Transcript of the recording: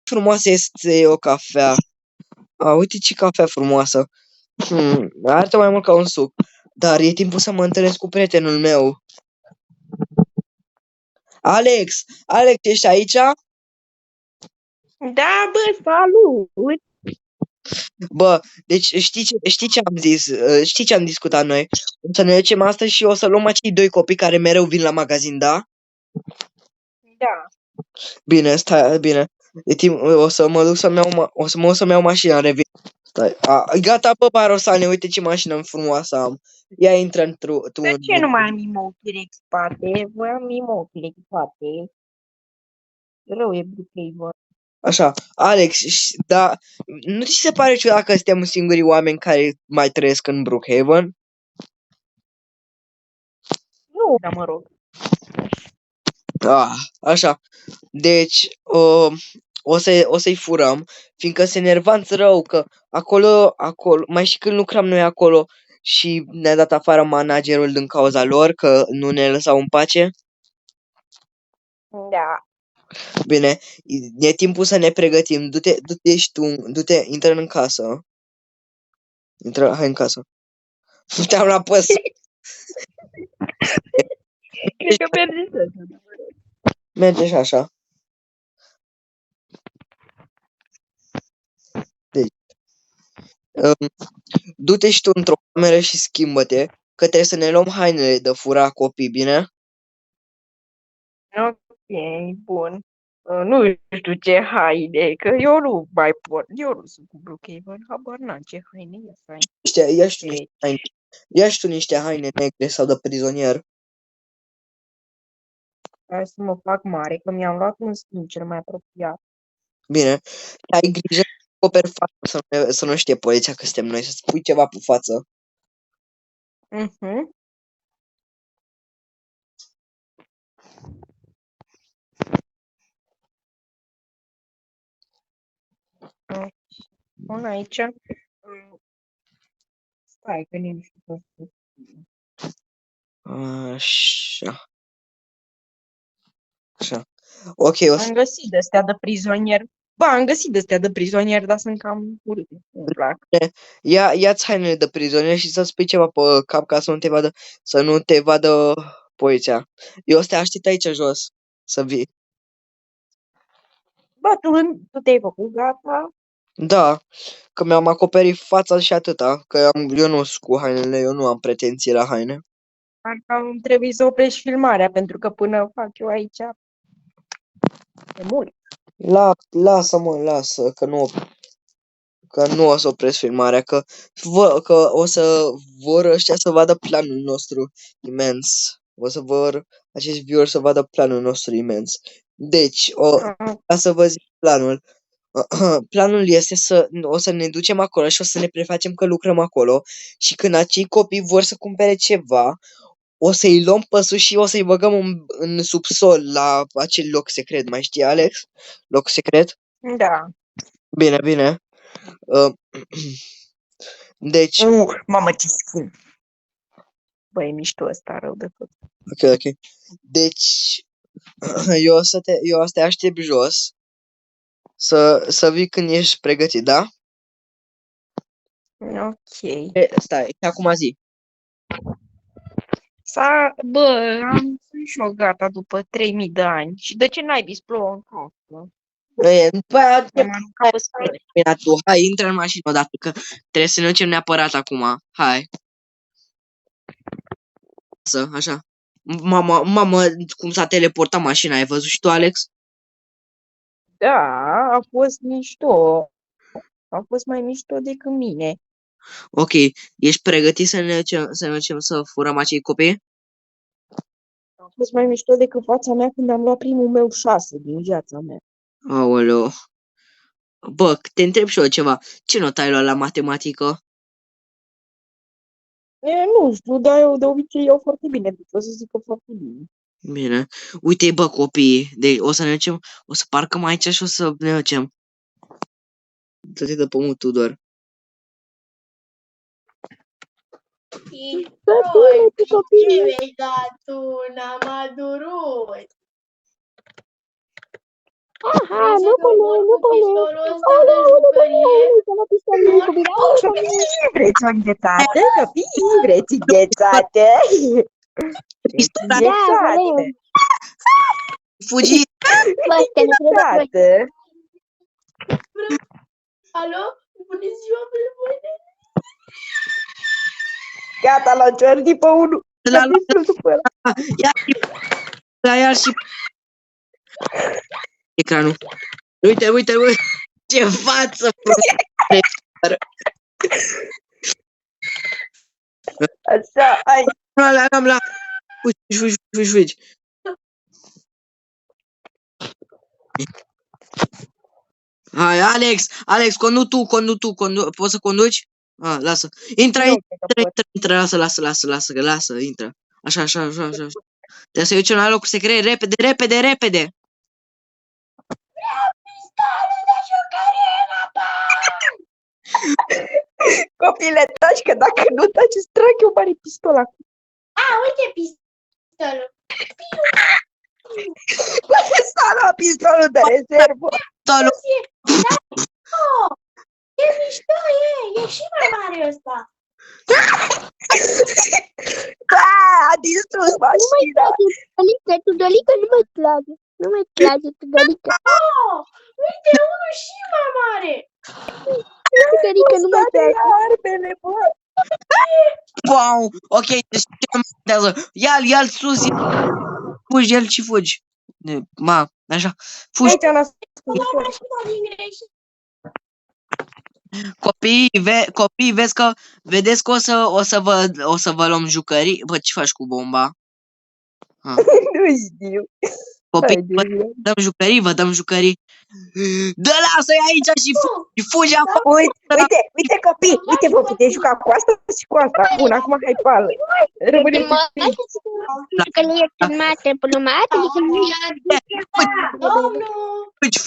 frumoasă este o cafea. Uite ce cafea frumoasă. Arată mai mult ca un suc. Dar e timpul să mă întâlnesc cu prietenul meu. Alex, ești aici? Da, bă, salut! Bă, deci știi ce am zis? Știi ce am discutat noi? O să ne ducem astăzi și o să luăm acei doi copii care mereu vin la magazin, da? Da. Bine, stai, bine. E timp, o să mă duc să-mi iau mașina, revin. Stai. Gata, bă, Barosane, uite ce mașină frumoasă am. Ia intră tu De ce nu mai am emoțiile echipate? Voiam emoțiile echipate. Rău e Brookhaven. Așa, Alex, da, nu ți se pare ciudat că suntem singurii oameni care mai trăiesc în Brookhaven? Nu, dar mă rog. Așa. Deci, o să-i furăm, fiindcă se enervanță rău că acolo, mai și când lucram noi acolo și ne-a dat afară managerul din cauza lor, că nu ne lăsau în pace. Da. Bine, e timpul să ne pregătim. Du-te și tu, intră în casă. Hai în casă. Te-am la păs. Cred că merge să. Merge și așa. Deci, du-te și tu într-o cameră și schimbă-te, că trebuie să ne luăm hainele de fura copii, bine? Ok, bun. Nu știu ce haine, că eu nu mai pot. Eu nu sunt cu Brookhaven, habar n-am ce haine e să ai. Ia și tu niște haine negre sau de prizonier. Hai să mă fac mare, că mi-am luat un skin cel mai apropiat. Bine, ai grijă să acoperi fața să nu știe poliția că suntem noi, să spui ceva pe față. Mhm. Pun aici. Stai, că nu știu ce. Așa. Așa. Ok, Am găsit de-astea de prizonier. Ba, am găsit de-astea de prizonier, dar sunt cam urâte. Nu-mi plac. ia-ți hainele de prizonier și să spui ceva pe cap ca să nu te vadă poliția. Eu o să te aștept aici jos, să vii. Bă, tu te-ai făcut gata? Da, că mi-am acoperit fața și atâta, că eu nu sunt cu hainele, eu nu am pretenții la haine. Parcă îmi trebuie să oprești filmarea, pentru că până fac eu aici e mult. Lasă, că nu o să opresc filmarea, că o să vor ăștia să vadă planul nostru imens. O să vor acești viewer să vadă planul nostru imens. Deci, ca să vă zic planul. Planul este o să ne ducem acolo și o să ne prefacem că lucrăm acolo și când acei copii vor să cumpere ceva, o să-i luăm păsul și o să-i băgăm în subsol la acel loc secret. Mai știi, Alex? Loc secret? Da. Bine, bine. Uh, Deci, Mamă, ce skin. Bă, e mișto ăsta rău de tot. ok. Deci, eu o să te aștept jos să vii când ești pregătit, da? Ok. Stai, acum zi. Bă, sunt și eu gata după 3000 de ani. Și de ce n-ai vis plouă în casă? Păi, M-am aruncat pe scări. hai, intră în mașină odată, că trebuie să ne ducem neapărat acum. Hai, așa. Mamă, cum s-a teleportat mașina, ai văzut și tu, Alex? Da, a fost mișto. A fost mai mișto decât mine. Ok, ești pregătit să ne ducem să furăm acei copii? A fost mai mișto decât fața mea când am luat primul meu 6 din viața mea. Aoleu. Bă, te întreb și eu ceva. Ce notă ai luat la matematică? Nu știu, dar eu de obicei iau foarte bine. Deci o să zic că foarte bine. Bine. Uite, bă, copii, o să ne ducem, o să parcăm aici și o să ne ducem. Dă-te de pământ, Tudor. Ce mi-ai dat una, Madurut? Aha, nu pune. Pistolul ăsta de jucărie. Vreți o înghețată, copii? Vreți înghețată? Da, vrem. Fugi! Înghețată. Alo? Bună ziua, băieți! Gata, l-au ciordit pe unul. La După ăla. iar și ecranul. Uite, ce față! Așa, hai. La. Fugi. Hai, Alex, condu tu, poți să conduci? Lasă. Intră, lasă, intră. Așa. Trebuie să ducem la locul secret, repede. Copile, taci, că dacă nu taci, îți trag eu mare pistol acum. Uite pistolul. Poate să la pistolul de rezervă. Ce mișto e și mai mare ăsta. A distrus mașina. Tudorica nu mai place. Nu mai place, Tudorica. Uite, unul și mai mare. Tudorica nu mai place. Armele, bă. Wow, ok, deci ce nu contează. Ia-l sus, fugi, el și fugi. Așa, fugi. Aici am Copii, vedeți că o să vă luăm jucării. Bă, ce faci cu bomba? Nu știu. Copii, vă dăm jucării. Dă, lasă-i aici și fugi acolo. Uite, copii, uite, vă puteți juca cu asta și cu asta. Bun, acum hai pe ală. Rămânem Că nu e filmată, plumată, că nu e... Domnul! Fugi.